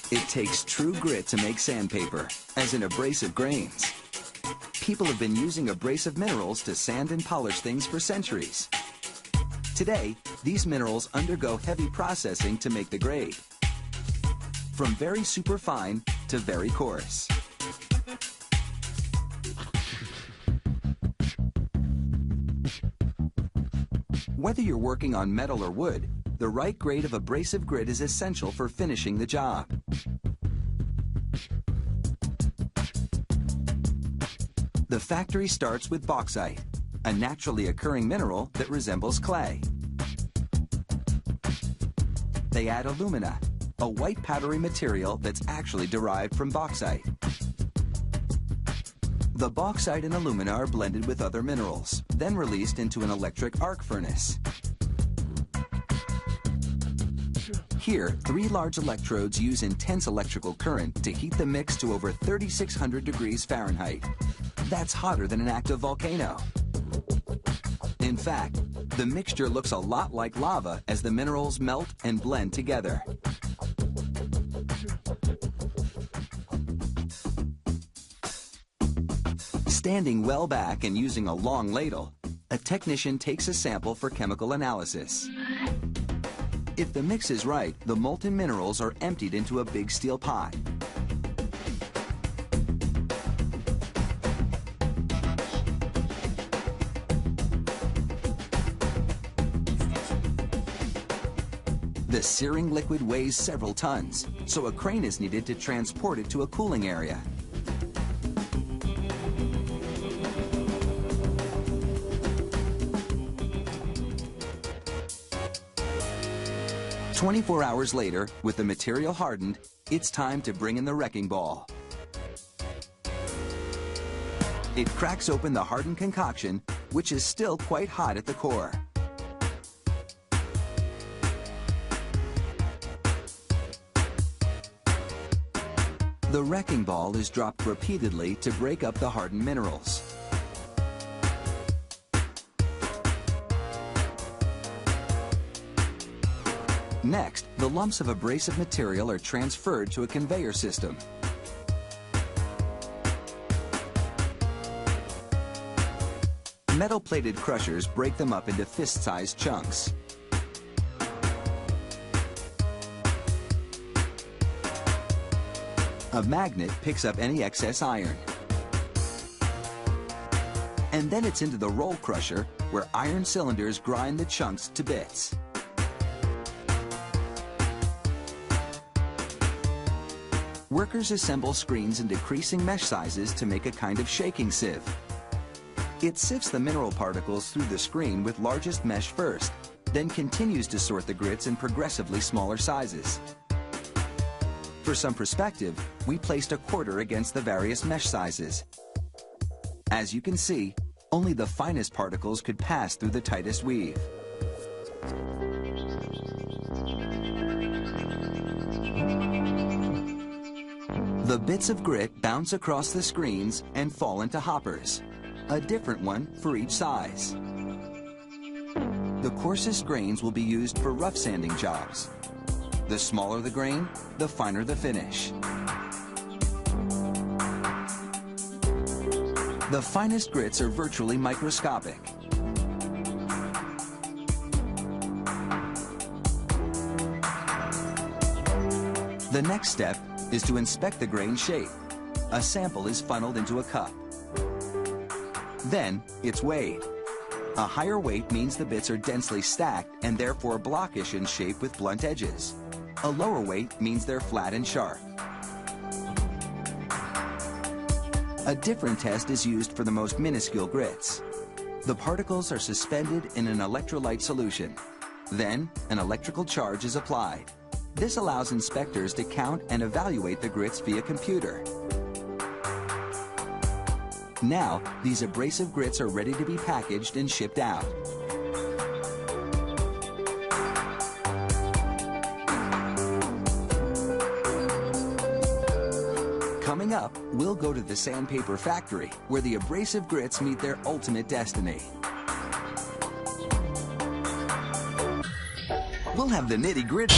It takes true grit to make sandpaper, as in abrasive grains. People have been using abrasive minerals to sand and polish things for centuries. Today, these minerals undergo heavy processing to make the grade, from very superfine to very coarse. Whether you're working on metal or wood, the right grade of abrasive grit is essential for finishing the job. The factory starts with bauxite, a naturally occurring mineral that resembles clay. They add alumina, a white powdery material that's actually derived from bauxite. The bauxite and alumina are blended with other minerals, then released into an electric arc furnace. Here, 3 large electrodes use intense electrical current to heat the mix to over 3,600 degrees Fahrenheit. That's hotter than an active volcano. In fact, the mixture looks a lot like lava as the minerals melt and blend together. Standing well back and using a long ladle, a technician takes a sample for chemical analysis. If the mix is right, the molten minerals are emptied into a big steel pot. The searing liquid weighs several tons, so a crane is needed to transport it to a cooling area. "24 hours later, with the material hardened, it's time to bring in the wrecking ball. It cracks open the hardened concoction, which is still quite hot at the core. The wrecking ball is dropped repeatedly to break up the hardened minerals. Next, the lumps of abrasive material are transferred to a conveyor system. Metal-plated crushers break them up into fist-sized chunks. A magnet picks up any excess iron. And then it's into the roll crusher, where iron cylinders grind the chunks to bits. Workers assemble screens in decreasing mesh sizes to make a kind of shaking sieve. It sifts the mineral particles through the screen with largest mesh first, then continues to sort the grits in progressively smaller sizes. For some perspective, we placed a quarter against the various mesh sizes. As you can see, only the finest particles could pass through the tightest weave. The bits of grit bounce across the screens and fall into hoppers, a different one for each size. The coarsest grains will be used for rough sanding jobs. The smaller the grain, the finer the finish. The finest grits are virtually microscopic. The next step is to inspect the grain shape. A sample is funneled into a cup. Then it's weighed. A higher weight means the bits are densely stacked and therefore blockish in shape with blunt edges. A lower weight means they're flat and sharp. A different test is used for the most minuscule grits. The particles are suspended in an electrolyte solution. Then, an electrical charge is applied. This allows inspectors to count and evaluate the grits via computer. Now, these abrasive grits are ready to be packaged and shipped out. Coming up, we'll go to the sandpaper factory, where the abrasive grits meet their ultimate destiny. We'll have the nitty-gritty.